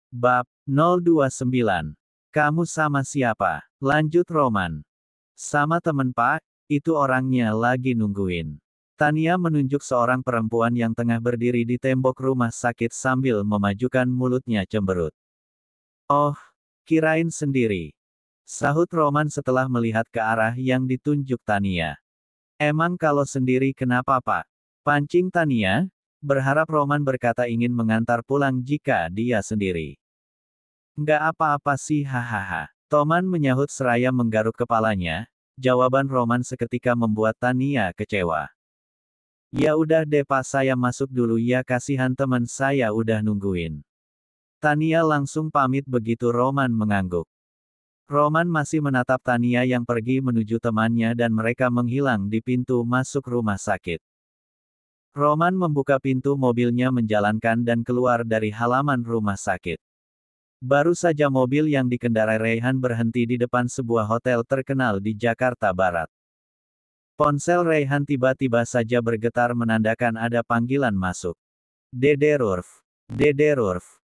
Bab 029. Kamu sama siapa? Lanjut Roman. Sama temen Pak, itu orangnya lagi nungguin. Tania menunjuk seorang perempuan yang tengah berdiri di tembok rumah sakit sambil memajukan mulutnya cemberut. Oh, kirain sendiri. Sahut Roman setelah melihat ke arah yang ditunjuk Tania. Emang kalau sendiri kenapa Pak? Pancing Tania, berharap Roman berkata ingin mengantar pulang jika dia sendiri. Nggak apa-apa sih hahaha. Toman menyahut seraya menggaruk kepalanya, jawaban Roman seketika membuat Tania kecewa. Ya udah deh Pak saya masuk dulu ya kasihan teman saya udah nungguin. Tania langsung pamit begitu Roman mengangguk. Roman masih menatap Tania yang pergi menuju temannya dan mereka menghilang di pintu masuk rumah sakit. Roman membuka pintu mobilnya menjalankan dan keluar dari halaman rumah sakit. Baru saja mobil yang dikendarai Raihan berhenti di depan sebuah hotel terkenal di Jakarta Barat. Ponsel Raihan tiba-tiba saja bergetar menandakan ada panggilan masuk. Dede Rurf. Dede Rurf.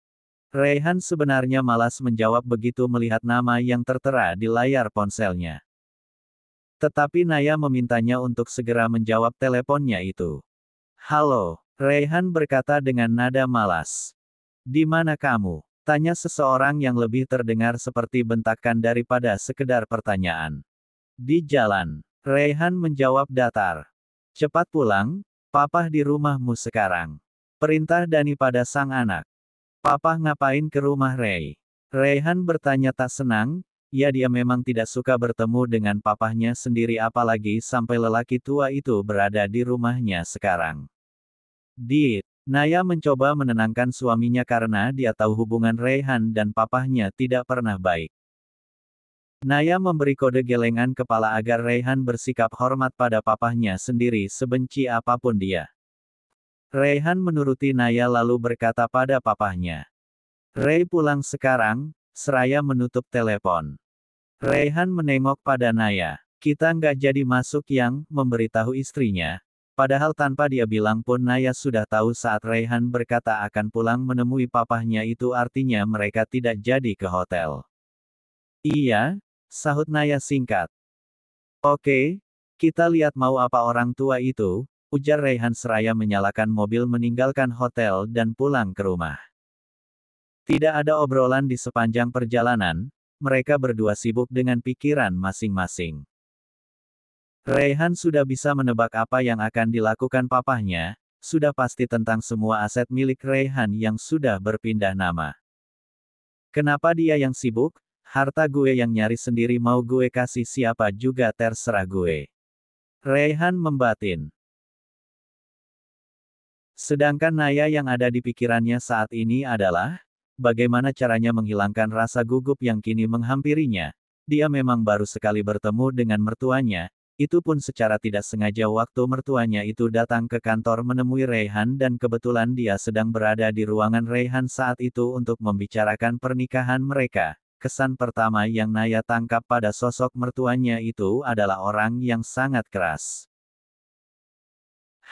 Raihan sebenarnya malas menjawab begitu melihat nama yang tertera di layar ponselnya. Tetapi Naya memintanya untuk segera menjawab teleponnya itu. Halo, Raihan berkata dengan nada malas. Di mana kamu? Tanya seseorang yang lebih terdengar seperti bentakan daripada sekedar pertanyaan. Di jalan. Raihan menjawab datar. Cepat pulang, Papa di rumahmu sekarang. Perintah Dani pada sang anak. Papa ngapain ke rumah Ray? Raihan bertanya tak senang, ya dia memang tidak suka bertemu dengan papahnya sendiri apalagi sampai lelaki tua itu berada di rumahnya sekarang. Dit. Naya mencoba menenangkan suaminya karena dia tahu hubungan Raihan dan papahnya tidak pernah baik. Naya memberi kode gelengan kepala agar Raihan bersikap hormat pada papahnya sendiri sebenci apapun dia. Raihan menuruti Naya lalu berkata pada papahnya. Ray pulang sekarang, seraya menutup telepon. Raihan menengok pada Naya. Kita nggak jadi masuk yang, memberitahu istrinya. Padahal tanpa dia bilang pun Naya sudah tahu saat Raihan berkata akan pulang menemui papahnya itu artinya mereka tidak jadi ke hotel. Iya, sahut Naya singkat. Oke, kita lihat mau apa orang tua itu, ujar Raihan seraya menyalakan mobil meninggalkan hotel dan pulang ke rumah. Tidak ada obrolan di sepanjang perjalanan, mereka berdua sibuk dengan pikiran masing-masing. Raihan sudah bisa menebak apa yang akan dilakukan papahnya, sudah pasti tentang semua aset milik Raihan yang sudah berpindah nama. Kenapa dia yang sibuk? Harta gue yang nyari sendiri mau gue kasih siapa juga terserah gue. Raihan membatin. Sedangkan Naya yang ada di pikirannya saat ini adalah, bagaimana caranya menghilangkan rasa gugup yang kini menghampirinya. Dia memang baru sekali bertemu dengan mertuanya, itu pun secara tidak sengaja waktu mertuanya itu datang ke kantor menemui Raihan dan kebetulan dia sedang berada di ruangan Raihan saat itu untuk membicarakan pernikahan mereka. Kesan pertama yang Naya tangkap pada sosok mertuanya itu adalah orang yang sangat keras.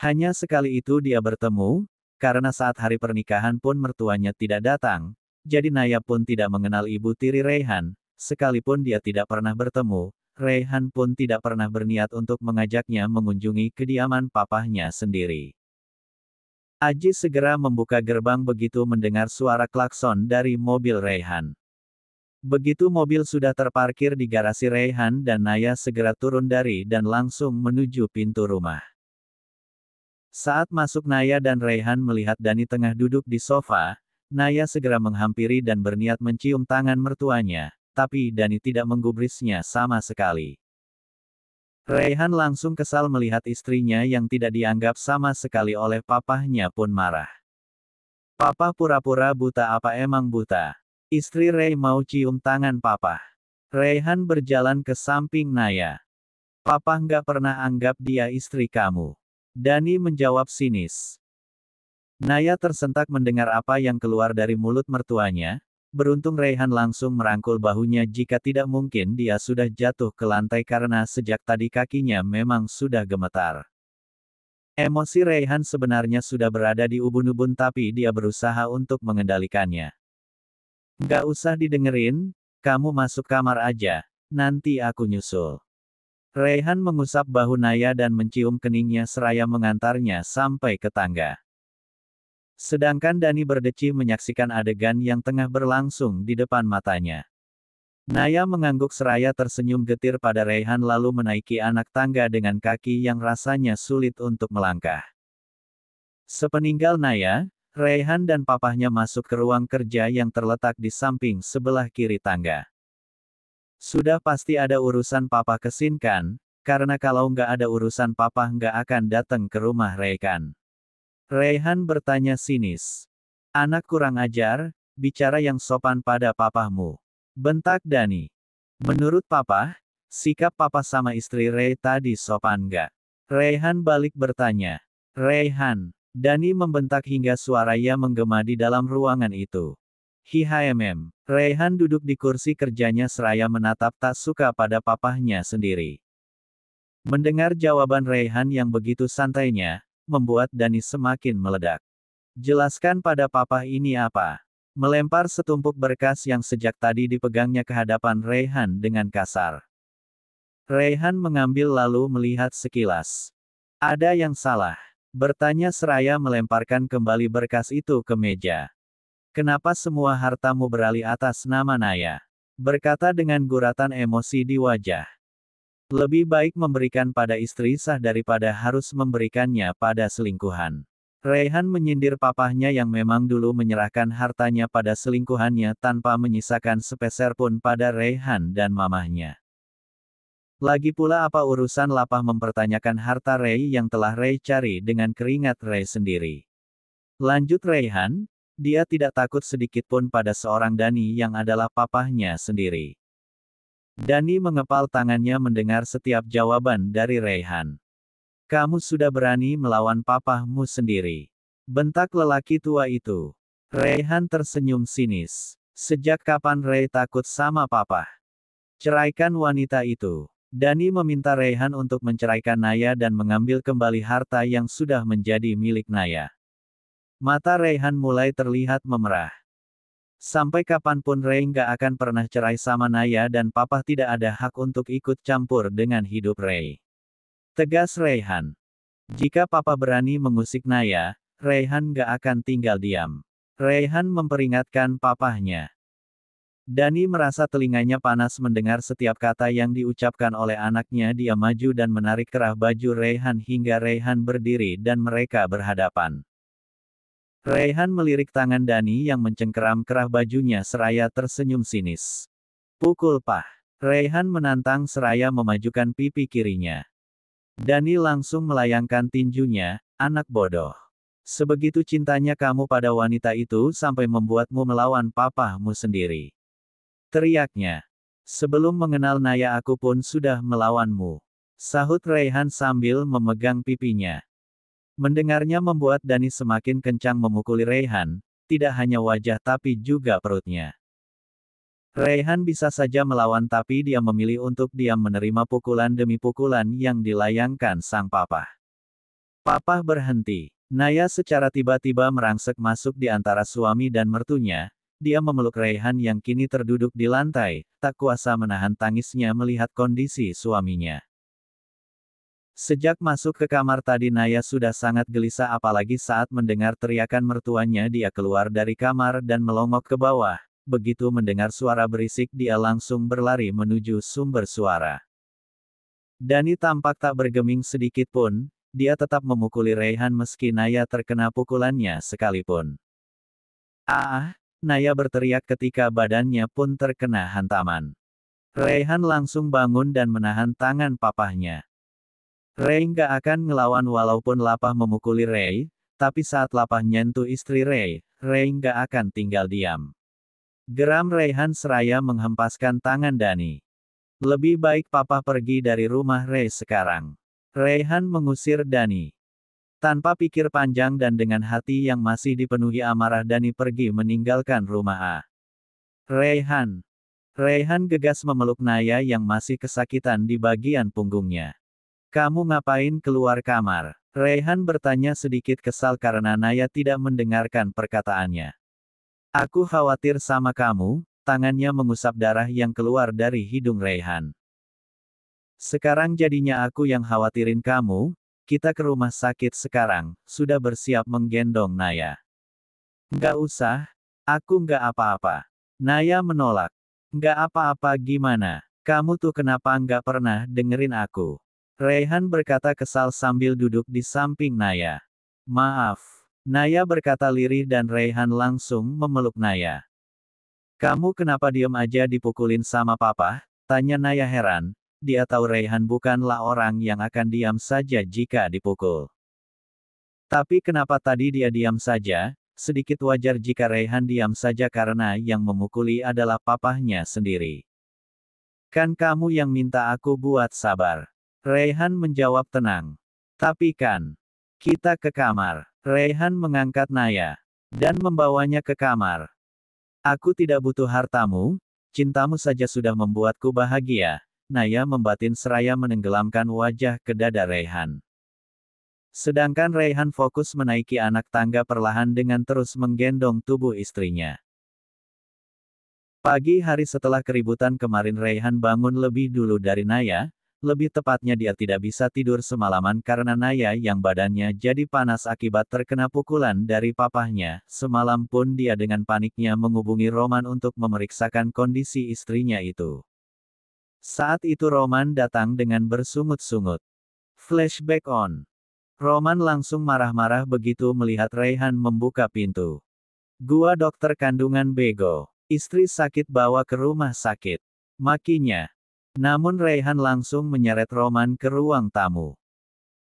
Hanya sekali itu dia bertemu, karena saat hari pernikahan pun mertuanya tidak datang, jadi Naya pun tidak mengenal ibu tiri Raihan, sekalipun dia tidak pernah bertemu, Raihan pun tidak pernah berniat untuk mengajaknya mengunjungi kediaman papahnya sendiri. Aji segera membuka gerbang begitu mendengar suara klakson dari mobil Raihan. Begitu mobil sudah terparkir di garasi Raihan dan Naya segera turun dari dan langsung menuju pintu rumah. Saat masuk Naya dan Raihan melihat Dani tengah duduk di sofa, Naya segera menghampiri dan berniat mencium tangan mertuanya, tapi Dani tidak menggubrisnya sama sekali. Raihan langsung kesal melihat istrinya yang tidak dianggap sama sekali oleh papahnya pun marah. Papa pura-pura buta apa emang buta? Istri Ray mau cium tangan papa. Raihan berjalan ke samping Naya. Papa nggak pernah anggap dia istri kamu. Dani menjawab sinis. Naya tersentak mendengar apa yang keluar dari mulut mertuanya. Beruntung Raihan langsung merangkul bahunya jika tidak mungkin dia sudah jatuh ke lantai karena sejak tadi kakinya memang sudah gemetar. Emosi Raihan sebenarnya sudah berada di ubun-ubun tapi dia berusaha untuk mengendalikannya. Nggak usah didengerin, kamu masuk kamar aja. Nanti aku nyusul. Raihan mengusap bahu Naya dan mencium keningnya seraya mengantarnya sampai ke tangga. Sedangkan Dani berdecih menyaksikan adegan yang tengah berlangsung di depan matanya. Naya mengangguk seraya tersenyum getir pada Raihan lalu menaiki anak tangga dengan kaki yang rasanya sulit untuk melangkah. Sepeninggal Naya, Raihan dan papahnya masuk ke ruang kerja yang terletak di samping sebelah kiri tangga. Sudah pasti ada urusan papa kesin kan? Karena kalau nggak ada urusan papa nggak akan datang ke rumah Raihan. Raihan bertanya sinis. Anak kurang ajar, bicara yang sopan pada papahmu. Bentak Dani. Menurut papa, sikap papa sama istri Ray tadi sopan nggak? Raihan balik bertanya. Raihan. Dani membentak hingga suaranya menggema di dalam ruangan itu. HMM. Raihan duduk di kursi kerjanya seraya menatap tak suka pada papahnya sendiri. Mendengar jawaban Raihan yang begitu santainya, membuat Dani semakin meledak. Jelaskan pada papa ini apa? Melempar setumpuk berkas yang sejak tadi dipegangnya ke hadapan Raihan dengan kasar. Raihan mengambil lalu melihat sekilas. Ada yang salah. Bertanya seraya melemparkan kembali berkas itu ke meja. Kenapa semua hartamu beralih atas nama Naya? Berkata dengan guratan emosi di wajah. Lebih baik memberikan pada istri sah daripada harus memberikannya pada selingkuhan. Raihan menyindir papahnya yang memang dulu menyerahkan hartanya pada selingkuhannya tanpa menyisakan sepeser pun pada Raihan dan mamahnya. Lagi pula apa urusan lapah mempertanyakan harta Ray yang telah Ray cari dengan keringat Ray sendiri. Lanjut Raihan, dia tidak takut sedikitpun pada seorang Dani yang adalah papahnya sendiri. Dani mengepal tangannya mendengar setiap jawaban dari Raihan. Kamu sudah berani melawan papahmu sendiri. Bentak lelaki tua itu. Raihan tersenyum sinis. Sejak kapan Ray takut sama papah? Ceraikan wanita itu. Dani meminta Raihan untuk menceraikan Naya dan mengambil kembali harta yang sudah menjadi milik Naya. Mata Raihan mulai terlihat memerah. Sampai kapanpun Ray nggak akan pernah cerai sama Naya dan papa tidak ada hak untuk ikut campur dengan hidup Ray. Tegas Raihan. Jika papa berani mengusik Naya, Raihan nggak akan tinggal diam. Raihan memperingatkan papahnya. Dani merasa telinganya panas mendengar setiap kata yang diucapkan oleh anaknya. Dia maju dan menarik kerah baju Raihan hingga Raihan berdiri dan mereka berhadapan. Raihan melirik tangan Dani yang mencengkeram kerah bajunya seraya tersenyum sinis. Pukul pah. Raihan menantang seraya memajukan pipi kirinya. Dani langsung melayangkan tinjunya, anak bodoh. Sebegitu cintanya kamu pada wanita itu sampai membuatmu melawan papahmu sendiri. Teriaknya. Sebelum mengenal Naya aku pun sudah melawanmu. Sahut Raihan sambil memegang pipinya. Mendengarnya membuat Dani semakin kencang memukuli Raihan, tidak hanya wajah tapi juga perutnya. Raihan bisa saja melawan tapi dia memilih untuk diam menerima pukulan demi pukulan yang dilayangkan sang papa. Papa berhenti. Naya secara tiba-tiba merangsek masuk di antara suami dan mertunya. Dia memeluk Raihan yang kini terduduk di lantai, tak kuasa menahan tangisnya melihat kondisi suaminya. Sejak masuk ke kamar tadi Naya sudah sangat gelisah apalagi saat mendengar teriakan mertuanya dia keluar dari kamar dan melongok ke bawah. Begitu mendengar suara berisik dia langsung berlari menuju sumber suara. Dani tampak tak bergeming sedikit pun, dia tetap memukuli Raihan meski Naya terkena pukulannya sekalipun. Ah! Naya berteriak ketika badannya pun terkena hantaman. Raihan langsung bangun dan menahan tangan papahnya. Ray nggak akan ngelawan walaupun lapah memukuli Ray, tapi saat lapah nyentuh istri Ray, Ray nggak akan tinggal diam. Geram Raihan seraya menghempaskan tangan Dani. Lebih baik papa pergi dari rumah Ray sekarang. Raihan mengusir Dani. Tanpa pikir panjang dan dengan hati yang masih dipenuhi amarah Dani pergi meninggalkan rumah A. Raihan. Raihan gegas memeluk Naya yang masih kesakitan di bagian punggungnya. Kamu ngapain keluar kamar? Raihan bertanya sedikit kesal karena Naya tidak mendengarkan perkataannya. Aku khawatir sama kamu, tangannya mengusap darah yang keluar dari hidung Raihan. Sekarang jadinya aku yang khawatirin kamu, kita ke rumah sakit sekarang, sudah bersiap menggendong Naya. Nggak usah, aku nggak apa-apa. Naya menolak. Nggak apa-apa gimana? Kamu tuh kenapa nggak pernah dengerin aku? Raihan berkata kesal sambil duduk di samping Naya. Maaf. Naya berkata lirih dan Raihan langsung memeluk Naya. Kamu kenapa diem aja dipukulin sama papa? Tanya Naya heran. Dia tahu Raihan bukanlah orang yang akan diam saja jika dipukul. Tapi kenapa tadi dia diam saja? Sedikit wajar jika Raihan diam saja karena yang memukuli adalah papahnya sendiri. Kan kamu yang minta aku buat sabar. Raihan menjawab tenang. Tapi kan, kita ke kamar. Raihan mengangkat Naya dan membawanya ke kamar. Aku tidak butuh hartamu, cintamu saja sudah membuatku bahagia. Naya membatin seraya menenggelamkan wajah ke dada Raihan. Sedangkan Raihan fokus menaiki anak tangga perlahan dengan terus menggendong tubuh istrinya. Pagi hari setelah keributan kemarin Raihan bangun lebih dulu dari Naya, lebih tepatnya dia tidak bisa tidur semalaman karena Naya yang badannya jadi panas akibat terkena pukulan dari papahnya. Semalam pun dia dengan paniknya menghubungi Roman untuk memeriksakan kondisi istrinya itu. Saat itu Roman datang dengan bersungut-sungut. Flashback on. Roman langsung marah-marah begitu melihat Raihan membuka pintu. Gua dokter kandungan bego. Istri sakit bawa ke rumah sakit. Makinya. Namun Raihan langsung menyeret Roman ke ruang tamu.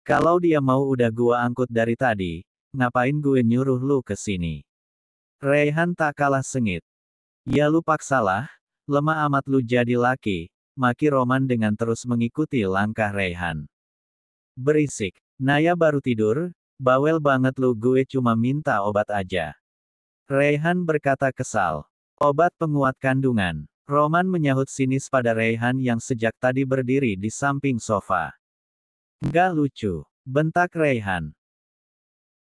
Kalau dia mau udah gua angkut dari tadi, ngapain gue nyuruh lu ke sini? Raihan tak kalah sengit. Ya lu paksalah, lemah amat lu jadi laki, maki Roman dengan terus mengikuti langkah Raihan. Berisik. Naya baru tidur, bawel banget lu gue cuma minta obat aja. Raihan berkata kesal. Obat penguat kandungan. Roman menyahut sinis pada Raihan yang sejak tadi berdiri di samping sofa. Nggak lucu. Bentak Raihan.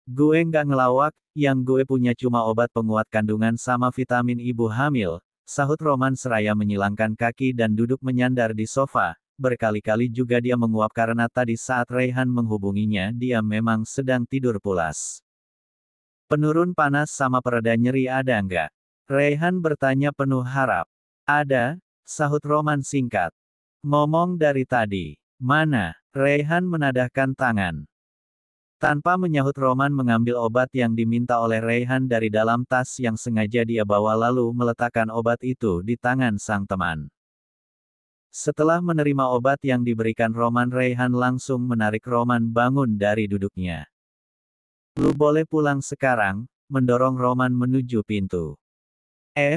Gue nggak ngelawak, yang gue punya cuma obat penguat kandungan sama vitamin ibu hamil, sahut Roman seraya menyilangkan kaki dan duduk menyandar di sofa. Berkali-kali juga dia menguap karena tadi saat Raihan menghubunginya dia memang sedang tidur pulas. Penurun panas sama pereda nyeri ada nggak? Raihan bertanya penuh harap. Ada, sahut Roman singkat. Ngomong dari tadi. Mana? Raihan menadahkan tangan. Tanpa menyahut Roman mengambil obat yang diminta oleh Raihan dari dalam tas yang sengaja dia bawa lalu meletakkan obat itu di tangan sang teman. Setelah menerima obat yang diberikan Roman, Raihan langsung menarik Roman bangun dari duduknya. Lu boleh pulang sekarang, mendorong Roman menuju pintu.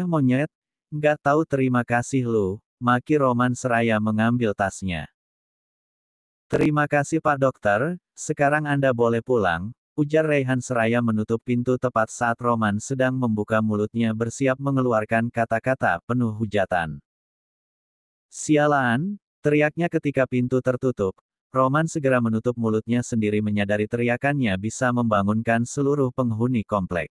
Monyet, nggak tahu terima kasih lu, maki Roman seraya mengambil tasnya. Terima kasih Pak Dokter, sekarang Anda boleh pulang, ujar Raihan seraya menutup pintu tepat saat Roman sedang membuka mulutnya bersiap mengeluarkan kata-kata penuh hujatan. Sialan, teriaknya ketika pintu tertutup. Roman segera menutup mulutnya sendiri menyadari teriakannya bisa membangunkan seluruh penghuni komplek.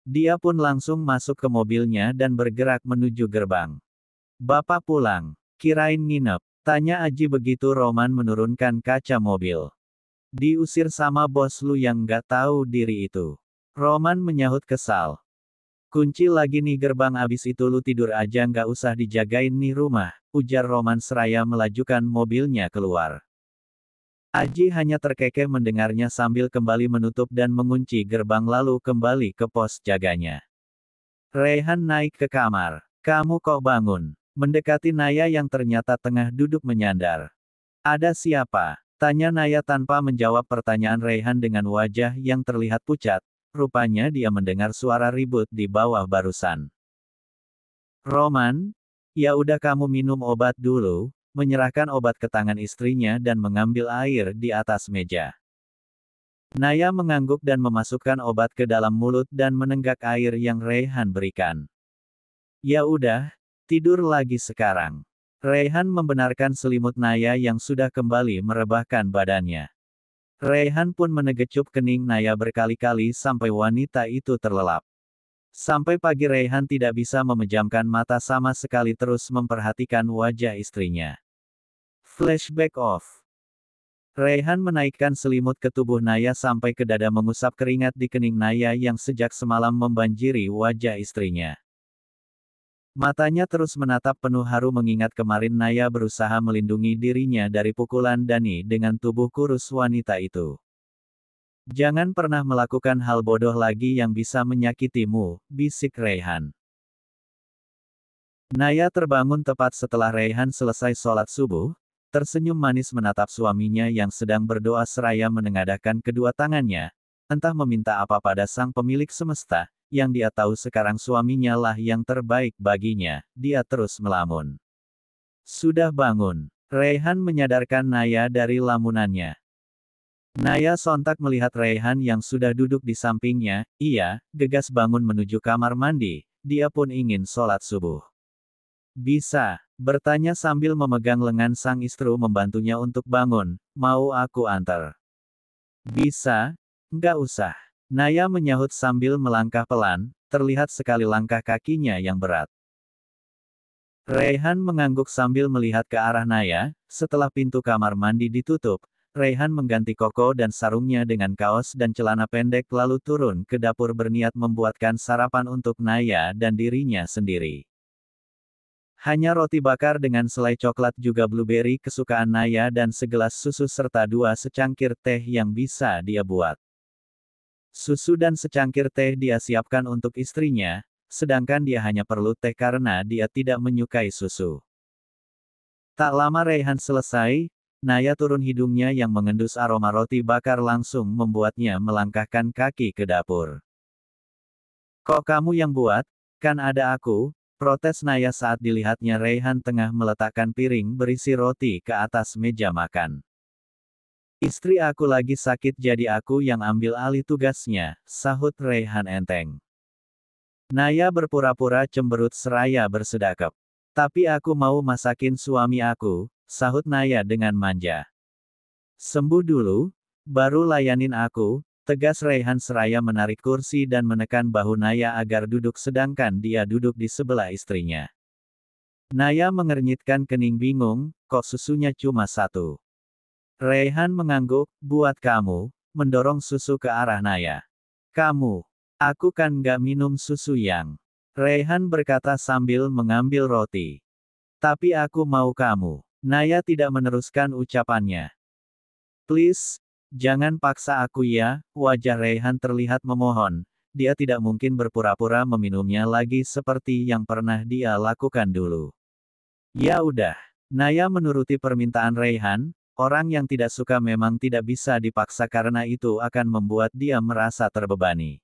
Dia pun langsung masuk ke mobilnya dan bergerak menuju gerbang. Bapak pulang, kirain nginep, tanya Aji begitu Roman menurunkan kaca mobil. Diusir sama bos lu yang nggak tahu diri itu. Roman menyahut kesal. Kunci lagi nih gerbang abis itu lu tidur aja nggak usah dijagain nih rumah, ujar Roman seraya melajukan mobilnya keluar. Aji hanya terkekeh mendengarnya sambil kembali menutup dan mengunci gerbang lalu kembali ke pos jaganya. Raihan naik ke kamar. Kamu kok bangun? Mendekati Naya yang ternyata tengah duduk menyandar. Ada siapa? Tanya Naya tanpa menjawab pertanyaan Raihan dengan wajah yang terlihat pucat. Rupanya dia mendengar suara ribut di bawah barusan. Roman? Ya udah kamu minum obat dulu, menyerahkan obat ke tangan istrinya dan mengambil air di atas meja. Naya mengangguk dan memasukkan obat ke dalam mulut dan menenggak air yang Raihan berikan. Ya udah, tidur lagi sekarang. Raihan membenarkan selimut Naya yang sudah kembali merebahkan badannya. Raihan pun menegecup kening Naya berkali-kali sampai wanita itu terlelap. Sampai pagi Raihan tidak bisa memejamkan mata sama sekali terus memperhatikan wajah istrinya. Flashback off. Raihan menaikkan selimut ke tubuh Naya sampai ke dada mengusap keringat di kening Naya yang sejak semalam membanjiri wajah istrinya. Matanya terus menatap penuh haru mengingat kemarin Naya berusaha melindungi dirinya dari pukulan Dani dengan tubuh kurus wanita itu. Jangan pernah melakukan hal bodoh lagi yang bisa menyakitimu, bisik Raihan. Naya terbangun tepat setelah Raihan selesai sholat subuh, tersenyum manis menatap suaminya yang sedang berdoa seraya menengadahkan kedua tangannya, entah meminta apa pada sang pemilik semesta, yang dia tahu sekarang suaminya lah yang terbaik baginya, dia terus melamun. Sudah bangun. Raihan menyadarkan Naya dari lamunannya. Naya sontak melihat Raihan yang sudah duduk di sampingnya, ia, gegas bangun menuju kamar mandi, dia pun ingin sholat subuh. Bisa, bertanya sambil memegang lengan sang istri membantunya untuk bangun, mau aku antar? Bisa, nggak usah. Naya menyahut sambil melangkah pelan, terlihat sekali langkah kakinya yang berat. Raihan mengangguk sambil melihat ke arah Naya, setelah pintu kamar mandi ditutup, Raihan mengganti koko dan sarungnya dengan kaos dan celana pendek lalu turun ke dapur berniat membuatkan sarapan untuk Naya dan dirinya sendiri. Hanya roti bakar dengan selai coklat juga blueberry kesukaan Naya dan segelas susu serta 2 secangkir teh yang bisa dia buat. Susu dan secangkir teh dia siapkan untuk istrinya, sedangkan dia hanya perlu teh karena dia tidak menyukai susu. Tak lama Raihan selesai, Naya turun hidungnya yang mengendus aroma roti bakar langsung membuatnya melangkahkan kaki ke dapur. Kok kamu yang buat? Kan ada aku, protes Naya saat dilihatnya Raihan tengah meletakkan piring berisi roti ke atas meja makan. Istri aku lagi sakit jadi aku yang ambil alih tugasnya, sahut Raihan enteng. Naya berpura-pura cemberut seraya bersedekap. Tapi aku mau masakin suami aku, sahut Naya dengan manja. Sembuh dulu, baru layanin aku, tegas Raihan seraya menarik kursi dan menekan bahu Naya agar duduk sedangkan dia duduk di sebelah istrinya. Naya mengernyitkan kening bingung, kok susunya cuma 1. Raihan mengangguk, buat kamu, mendorong susu ke arah Naya. Kamu, aku kan nggak minum susu yang. Raihan berkata sambil mengambil roti. Tapi aku mau kamu. Naya tidak meneruskan ucapannya. Please, jangan paksa aku ya, wajah Raihan terlihat memohon. Dia tidak mungkin berpura-pura meminumnya lagi seperti yang pernah dia lakukan dulu. Ya udah. Naya menuruti permintaan Raihan, orang yang tidak suka memang tidak bisa dipaksa karena itu akan membuat dia merasa terbebani.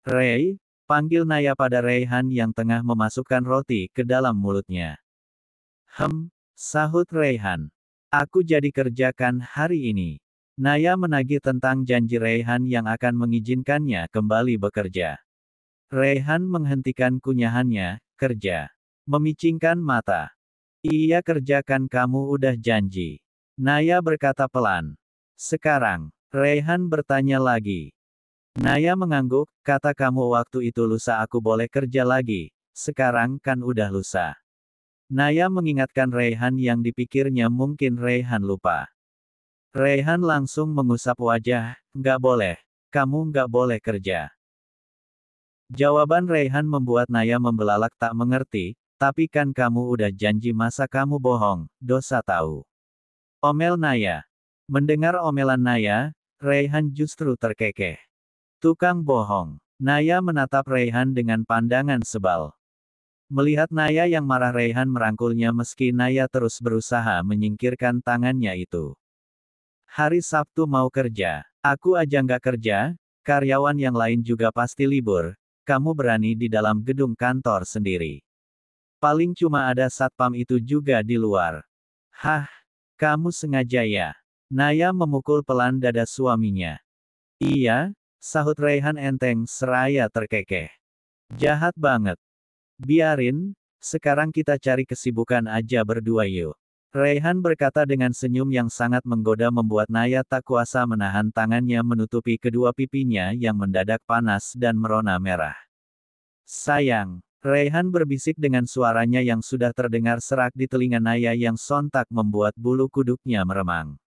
Ray, panggil Naya pada Raihan yang tengah memasukkan roti ke dalam mulutnya. Sahut Raihan. Aku jadi kerjakan hari ini. Naya menagih tentang janji Raihan yang akan mengizinkannya kembali bekerja. Raihan menghentikan kunyahannya, kerja. Memicingkan mata. Iya kerjakan kamu udah janji. Naya berkata pelan. Sekarang, Raihan bertanya lagi. Naya mengangguk, kata kamu waktu itu lusa aku boleh kerja lagi, sekarang kan udah lusa. Naya mengingatkan Raihan yang dipikirnya mungkin Raihan lupa. Raihan langsung mengusap wajah, nggak boleh. Kamu nggak boleh kerja. Jawaban Raihan membuat Naya membelalak tak mengerti, tapi kan kamu udah janji masa kamu bohong, dosa tahu. Omel Naya. Mendengar omelan Naya, Raihan justru terkekeh. Tukang bohong. Naya menatap Raihan dengan pandangan sebal. Melihat Naya yang marah Raihan merangkulnya meski Naya terus berusaha menyingkirkan tangannya itu. Hari Sabtu mau kerja. Aku aja nggak kerja, karyawan yang lain juga pasti libur, kamu berani di dalam gedung kantor sendiri. Paling cuma ada satpam itu juga di luar. Hah, kamu sengaja ya? Naya memukul pelan dada suaminya. Iya, sahut Raihan enteng seraya terkekeh. Jahat banget. Biarin, sekarang kita cari kesibukan aja berdua yuk. Raihan berkata dengan senyum yang sangat menggoda membuat Naya tak kuasa menahan tangannya menutupi kedua pipinya yang mendadak panas dan merona merah. Sayang. Raihan berbisik dengan suaranya yang sudah terdengar serak di telinga Naya yang sontak membuat bulu kuduknya meremang.